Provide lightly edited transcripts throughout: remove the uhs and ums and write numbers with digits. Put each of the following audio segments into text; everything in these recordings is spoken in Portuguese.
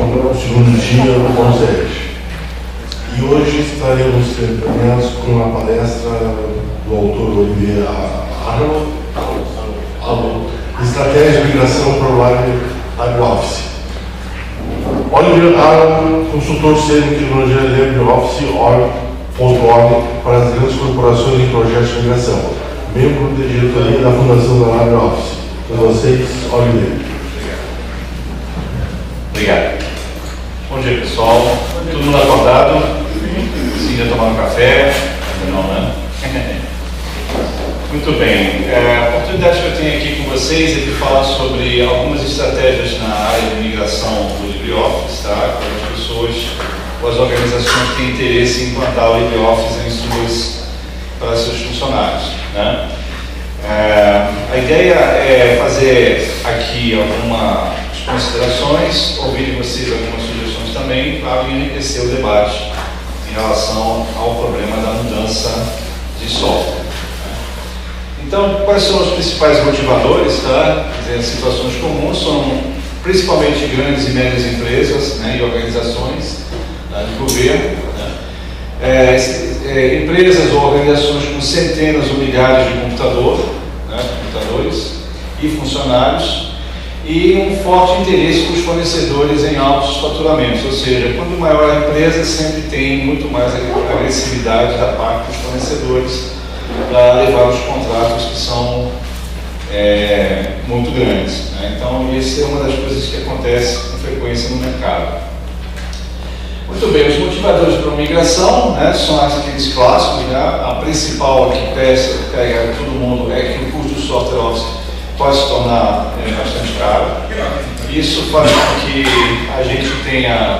ao segundo dia do Conselho. E hoje estaremos terminados com a palestra do autor Olivier Arnold, Estratégia de Migração para o LibreOffice. Olivier Arnold, consultor sênior de tecnologia LibreOffice.org para as grandes corporações em projetos de migração, membro da diretoria da Fundação da LibreOffice. Com vocês, Olivier. Obrigado. Bom dia, pessoal. Todo mundo acordado? Sim, já tomaram café? Não, né? Muito bem. A oportunidade que eu tenho aqui com vocês é de falar sobre algumas estratégias na área de migração do LibreOffice, tá? Para as pessoas ou as organizações que têm interesse em implantar o LibreOffice para seus funcionários, né? A ideia é fazer aqui algumas considerações, ouvir de vocês algumas sugestões também para enriquecer o debate em relação ao problema da mudança de software. Então, quais são os principais motivadores? Tá? As situações comuns são principalmente grandes e médias empresas, né, e organizações de governo, né? Empresas ou organizações com centenas ou milhares de computadores e funcionários, e um forte interesse dos fornecedores em altos faturamentos, ou seja, quanto maior a empresa, sempre tem muito mais agressividade da parte dos fornecedores para levar os contratos que são muito grandes, né? Então, essa é uma das coisas que acontece com frequência no mercado. Muito bem, os motivadores para a migração, né, são aqueles clássicos, né? A principal que pega todo mundo é que o custo do software Office pode se tornar bastante caro. Isso faz com que a gente tenha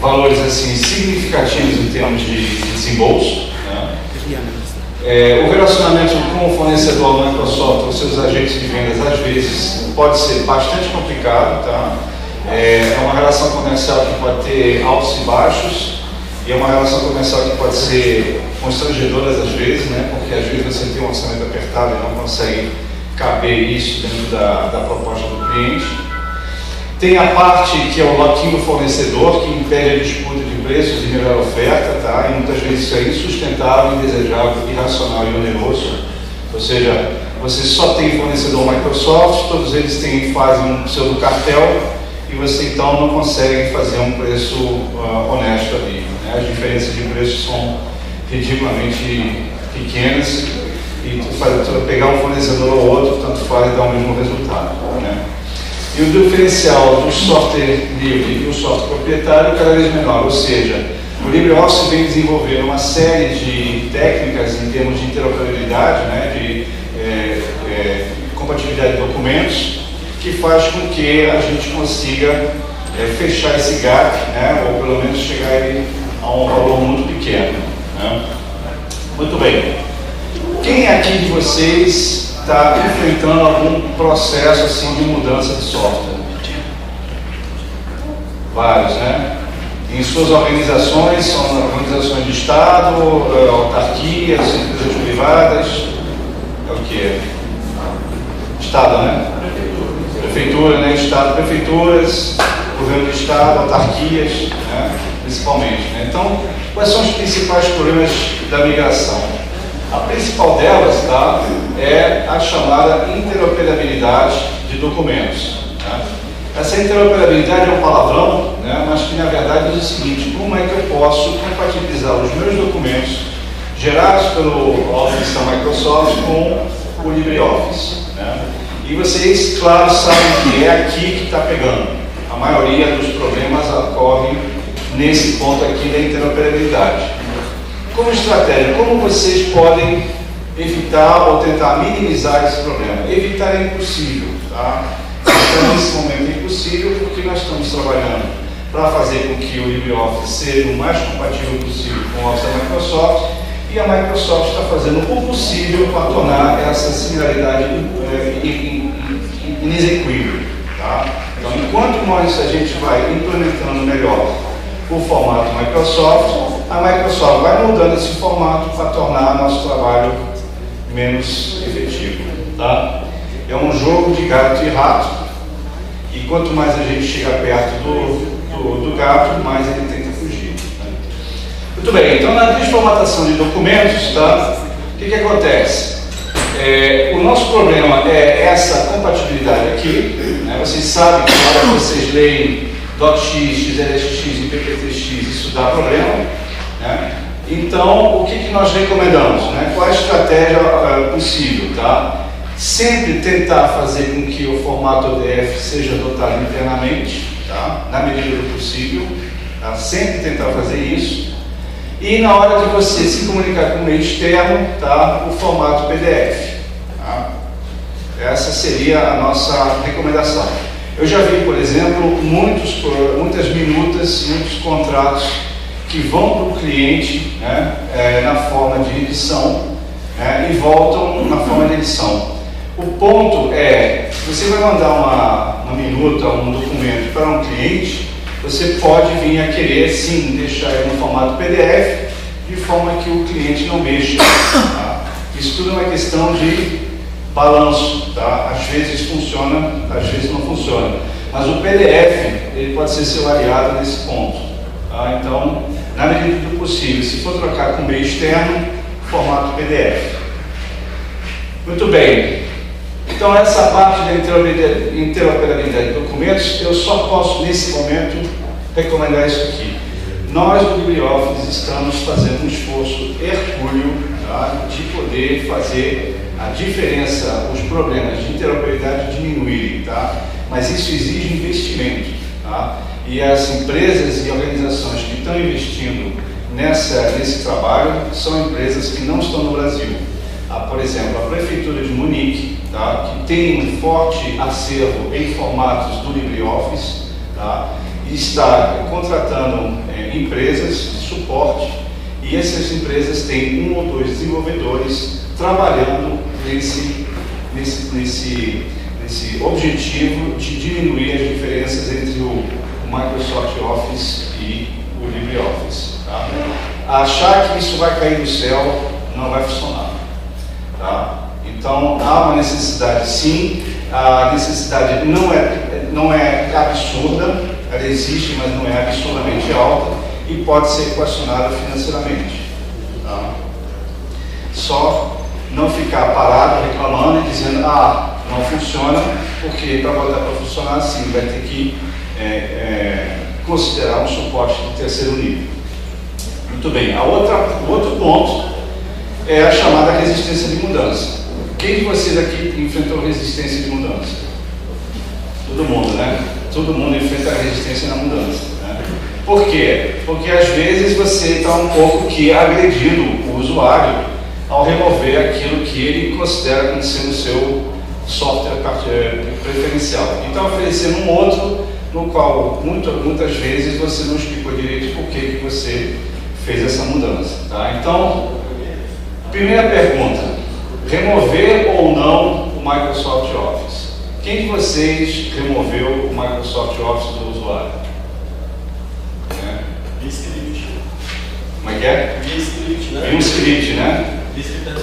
valores assim, significativos em termos de desembolso, né? O relacionamento com o fornecedor Microsoft ou seus agentes de vendas às vezes pode ser bastante complicado, tá? É uma relação comercial que pode ter altos e baixos, e é uma relação comercial que pode ser constrangedora às vezes, né? Porque às vezes você tem um orçamento apertado e não consegue caber isso dentro da proposta do cliente. Tem a parte que é o lock-in do fornecedor, que impede a disputa de preços e melhor oferta, tá? E muitas vezes isso é insustentável, indesejável, irracional e oneroso. Ou seja, você só tem fornecedor Microsoft, todos eles fazem um pseudo cartel, e você então não consegue fazer um preço honesto ali, né? As diferenças de preço são ridiculamente pequenas, e pegar um fornecedor ou outro, tanto faz e dá o mesmo resultado, né? E o diferencial do software livre e do software proprietário é cada vez menor, ou seja, o LibreOffice vem desenvolvendo uma série de técnicas em termos de interoperabilidade, né, de compatibilidade de documentos, que faz com que a gente consiga fechar esse gap, né, ou pelo menos chegar a um valor muito pequeno, né? Muito bem. Quem aqui de vocês está enfrentando algum processo assim de mudança de software? Vários, né? Em suas organizações, são organizações de Estado, autarquias, empresas privadas, é o que? Estado, né? Prefeitura, né? Estado, prefeituras, governo do Estado, autarquias, né? Principalmente, né? Então, quais são os principais problemas da migração? A principal delas, tá, é a chamada interoperabilidade de documentos, tá? Essa interoperabilidade é um palavrão, né, mas que na verdade diz o seguinte: como é que eu posso compatibilizar os meus documentos gerados pelo Office da Microsoft com o LibreOffice, né? E vocês, claro, sabem que é aqui que está pegando. A maioria dos problemas ocorrem nesse ponto aqui da interoperabilidade. Como estratégia, como vocês podem evitar ou tentar minimizar esse problema? Evitar é impossível, tá? Então, nesse momento é impossível porque nós estamos trabalhando para fazer com que o LibreOffice seja o mais compatível possível com o Office da Microsoft, e a Microsoft está fazendo o possível para tornar essa similaridade inexequível, tá? Então, enquanto a gente vai implementando melhor o formato Microsoft, a Microsoft vai mudando esse formato para tornar nosso trabalho menos efetivo, tá? é um jogo de gato e rato, e quanto mais a gente chega perto do gato, mais ele tenta fugir. Muito bem, então na transformatação de documentos, tá? O que acontece? O nosso problema é essa compatibilidade aqui, né? Vocês sabem que na hora que vocês leem .x, xlsx e pptx, isso dá problema, né? Então, o que nós recomendamos, né? Qual é a estratégia possível, tá? Sempre tentar fazer com que o formato ODF seja adotado internamente, tá? Na medida do possível, tá? Sempre tentar fazer isso. E na hora de você se comunicar com o meio externo, tá? O formato PDF. Tá? Essa seria a nossa recomendação. Eu já vi, por exemplo, muitas minutas, muitos contratos que vão para o cliente, né? Na forma de edição, né? E voltam na forma de edição. O ponto é, você vai mandar uma minuta, um documento para um cliente, você pode vir a querer, sim, deixar ele no formato PDF, de forma que o cliente não mexa. Tá? Isso tudo é uma questão de balanço, tá? Às vezes funciona, às vezes não funciona. Mas o PDF, ele pode ser seu aliado nesse ponto. Tá? Então, na medida do possível, se for trocar com meio externo, formato PDF. Muito bem. Então, essa parte da interoperabilidade de documentos, eu só posso, nesse momento, recomendar isso aqui. Nós, do LibreOffice, estamos fazendo um esforço hercúleo, tá, de poder fazer a diferença, os problemas de interoperabilidade diminuírem, tá? Mas isso exige investimento, tá? E as empresas e organizações que estão investindo nesse trabalho são empresas que não estão no Brasil. Por exemplo, a Prefeitura de Munique, tá, que tem um forte acervo em formatos do LibreOffice, tá, e está contratando empresas de suporte, e essas empresas têm 1 ou 2 desenvolvedores trabalhando nesse objetivo de diminuir as diferenças entre o Microsoft Office e o LibreOffice. Tá? Achar que isso vai cair do céu não vai funcionar. Tá? Então, há uma necessidade, sim. A necessidade não é absurda, ela existe, mas não é absurdamente alta e pode ser equacionada financeiramente. Tá? Só não ficar parado reclamando e dizendo, não funciona, porque para botar para funcionar, sim, vai ter que considerar um suporte de 3º nível. Muito bem, o outro ponto é a chamada resistência de mudança. Quem de vocês aqui enfrentou resistência de mudança? Todo mundo, né? Todo mundo enfrenta a resistência na mudança. Né? Por quê? Porque às vezes você está um pouco que agredindo o usuário ao remover aquilo que ele considera como sendo o seu software preferencial. Então, oferecendo um outro no qual muitas vezes você não explicou direito por que você fez essa mudança. Tá? Então, primeira pergunta, remover ou não o Microsoft Office? Quem de vocês removeu o Microsoft Office do usuário? Via script. Como é que é? Via script, né? Via um script, né?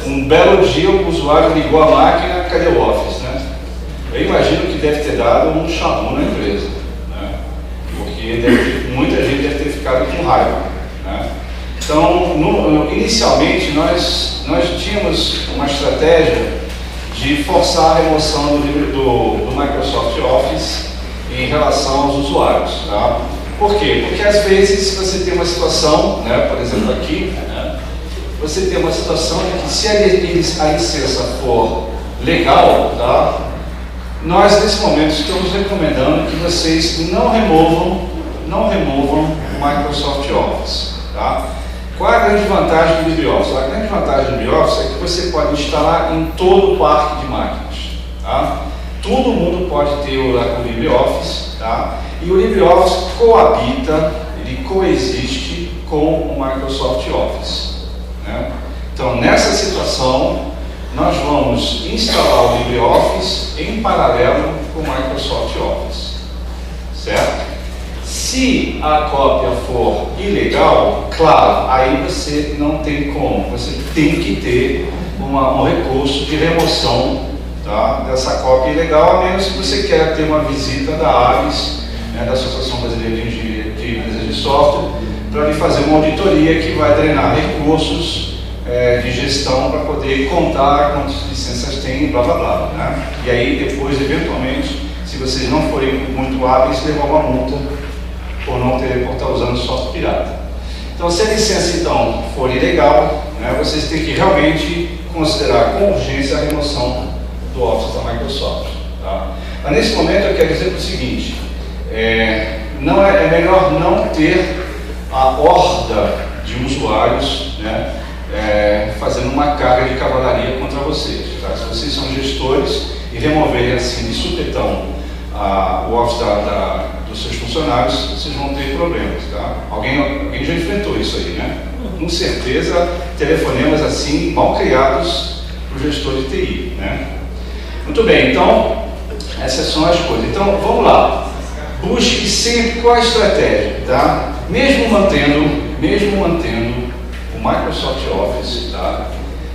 Um belo dia o usuário ligou a máquina, cadê o Office, né? Eu imagino que deve ter dado um chamu na empresa, né? Porque muita gente deve ter ficado com raiva, né? Então, inicialmente, nós tínhamos uma estratégia de forçar a remoção do Microsoft Office em relação aos usuários. Tá? Por quê? Porque às vezes você tem uma situação, né, por exemplo aqui, né, você tem uma situação em que se a licença for legal, tá, nós nesse momento estamos recomendando que vocês não removam o Microsoft Office. Tá? Qual é a grande vantagem do LibreOffice? A grande vantagem do LibreOffice é que você pode instalar em todo o parque de máquinas. Tá? Todo mundo pode ter o LibreOffice, tá? E o LibreOffice coabita, ele coexiste com o Microsoft Office. Né? Então, nessa situação, nós vamos instalar o LibreOffice em paralelo com o Microsoft Office. Certo? Se a cópia for ilegal, claro, aí você não tem como, você tem que ter um recurso de remoção tá, dessa cópia ilegal, a menos que você queira ter uma visita da ABS, né, da Associação Brasileira de Empresas de Software, para lhe fazer uma auditoria que vai drenar recursos de gestão para poder contar quantas licenças tem, blá blá blá, né? E aí depois, eventualmente, se vocês não forem muito hábeis, levar uma multa por não ter, por estar usando software pirata. Então, se a licença então for ilegal, né, vocês têm que realmente considerar com urgência a remoção do Office da Microsoft. Tá? Mas nesse momento eu quero dizer o seguinte: é melhor não ter a horda de usuários, né, fazendo uma carga de cavalaria contra vocês. Tá? Se vocês são gestores e removerem assim de supetão o Office dos seus funcionários, vocês vão ter problemas. Tá? Alguém já enfrentou isso aí, né? Com certeza, telefonemas assim mal criados para o gestor de TI. Né? Muito bem, então, essas são as coisas. Então, vamos lá. Busque sempre qual a estratégia, tá? Mesmo mantendo o Microsoft Office, tá?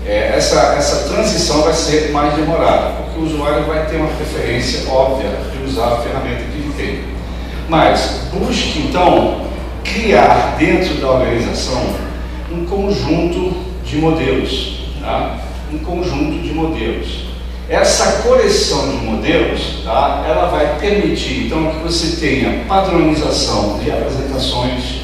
Essa transição vai ser mais demorada, porque o usuário vai ter uma preferência óbvia de usar a ferramenta que ele tem. Mas busque, então, criar dentro da organização um conjunto de modelos, tá? Um conjunto de modelos. Essa coleção de modelos, tá, ela vai permitir, então, que você tenha padronização de apresentações,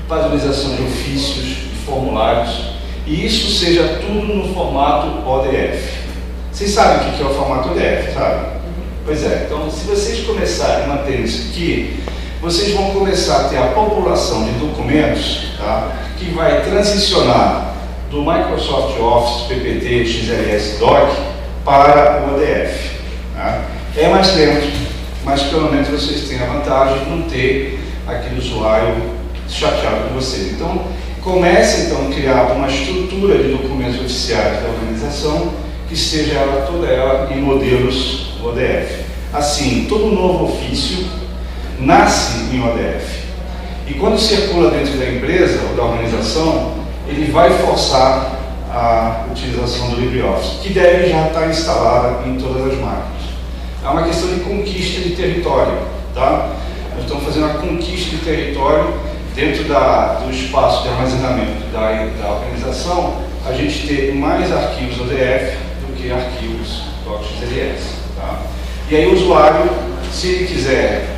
padronização de ofícios, de formulários, e isso seja tudo no formato ODF. Vocês sabem o que é o formato ODF, sabe? Pois é, então, se vocês começarem a manter isso aqui, vocês vão começar a ter a população de documentos, tá, que vai transicionar do Microsoft Office, PPT, XLS, Doc, para o ODF. Tá? É mais lento, mas pelo menos vocês têm a vantagem de não ter aquele usuário chateado com vocês. Então, comece então a criar uma estrutura de documentos oficiais da organização que seja toda ela em modelos ODF. Assim, todo novo ofício nasce em ODF. E quando circula dentro da empresa ou da organização, ele vai forçar a utilização do LibreOffice, que deve já estar instalada em todas as máquinas. É uma questão de conquista de território, tá? Nós estamos fazendo a conquista de território dentro do espaço de armazenamento da organização, a gente ter mais arquivos ODF do que arquivos .xls, tá? E aí o usuário, se ele quiser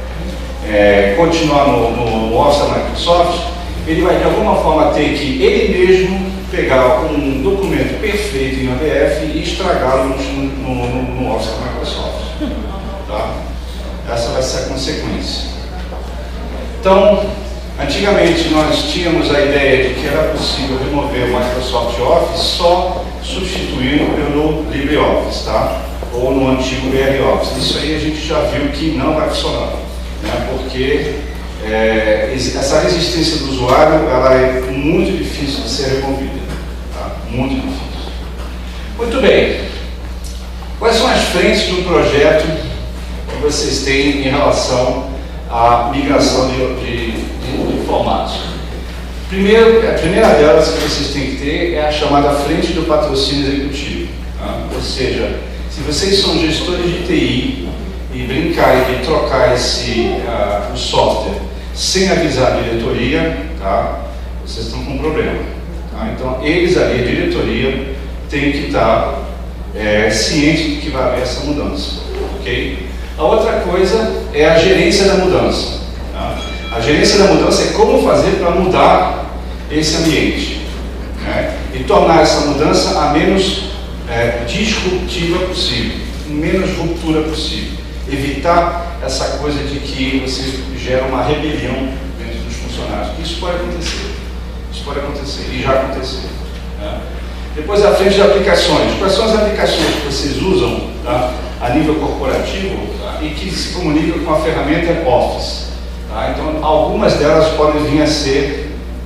continuar no Office da Microsoft, ele vai de alguma forma ter que ele mesmo pegar um documento perfeito em ODF e estragá-lo no Office da Microsoft. Tá? Essa vai ser a consequência. Então, antigamente nós tínhamos a ideia de que era possível remover o Microsoft Office só substituindo pelo LibreOffice, tá? Ou no antigo BROffice. Isso aí a gente já viu que não vai funcionar, né? Porque essa resistência do usuário ela é muito difícil de ser removida, tá? Muito difícil. Muito bem. Quais são as frentes do projeto que vocês têm em relação à migração de formatos? A primeira delas que vocês têm que ter é a chamada frente do patrocínio executivo, tá? Ou seja, se vocês são gestores de TI e brincarem de trocar o software sem avisar a diretoria, tá? Vocês estão com um problema. Tá? Então, eles ali, a diretoria, tem que estar ciente de que vai haver essa mudança. Okay? A outra coisa é a gerência da mudança. Tá? A gerência da mudança é como fazer para mudar esse ambiente, né? E tornar essa mudança a menos disruptiva possível, menos ruptura possível. Evitar essa coisa de que você gera uma rebelião dentro dos funcionários. Isso pode acontecer, e já aconteceu. Né? Depois, a frente de aplicações. Quais são as aplicações que vocês usam, tá, a nível corporativo, tá, e que se comunicam com a ferramenta Office? Tá? Então, algumas delas podem vir a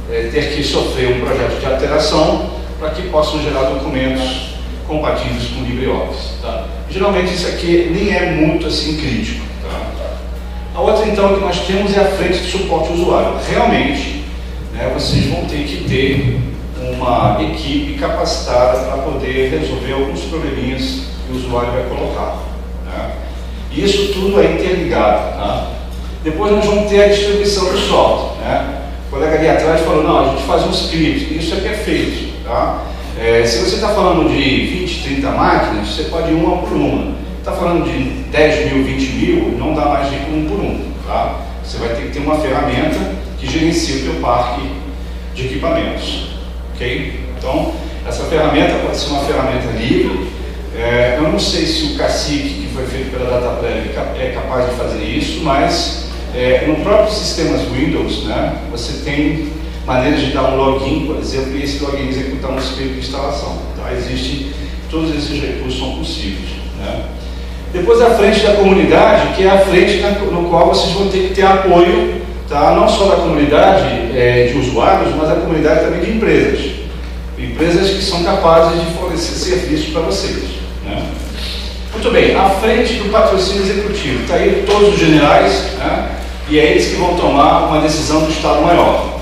ter que sofrer um projeto de alteração para que possam gerar documentos compatíveis com o LibreOffice. Tá? Geralmente isso aqui nem é muito assim crítico. Tá? A outra então que nós temos é a frente de suporte ao usuário. Realmente, né, vocês vão ter que ter uma equipe capacitada para poder resolver alguns probleminhas que o usuário vai colocar, né? E isso tudo é interligado, tá? Depois nós vamos ter a distribuição do software, né? O colega ali atrás falou, não, a gente faz um script, isso é perfeito, tá? Se você está falando de 20, 30 máquinas, você pode ir uma por uma. Está falando de 10 mil, 20 mil, não dá mais de ir um por um, tá? Você vai ter que ter uma ferramenta que gerencia o teu parque de equipamentos, ok? Então, essa ferramenta pode ser uma ferramenta livre. Eu não sei se o Cacique, que foi feito pela DataPrev, é capaz de fazer isso, mas no próprio sistemas Windows, né, você tem maneiras de dar um login, por exemplo, e esse login executar um script de instalação. Tá? Todos esses recursos são possíveis, né? Depois a frente da comunidade, que é a frente no qual vocês vão ter que ter apoio, tá? Não só da comunidade de usuários, mas da comunidade também de empresas. Empresas que são capazes de fornecer serviços para vocês, né? Muito bem, a frente do patrocínio executivo, está aí todos os generais, né? E é eles que vão tomar uma decisão do Estado Maior,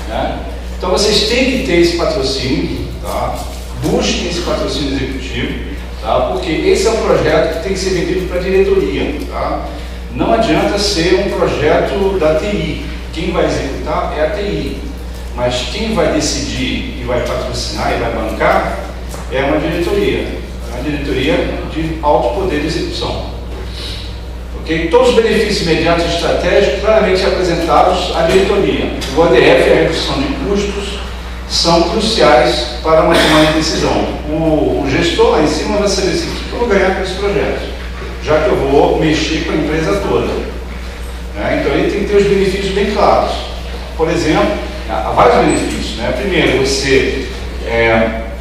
né? Então vocês têm que ter esse patrocínio, tá? Busquem esse patrocínio executivo, tá? Porque esse é um projeto que tem que ser vendido para a diretoria, tá? Não adianta ser um projeto da TI, quem vai executar é a TI, mas quem vai decidir e vai patrocinar e vai bancar é uma diretoria de alto poder de execução. Okay? Todos os benefícios imediatos e estratégicos claramente apresentados à diretoria. O ODF e a redução de custos são cruciais para uma tomada de decisão. O gestor lá em cima vai saber assim, o que eu vou ganhar com esse projeto, já que eu vou mexer com a empresa toda. Né? Então ele tem que ter os benefícios bem claros. Por exemplo, há vários benefícios. Né? Primeiro, você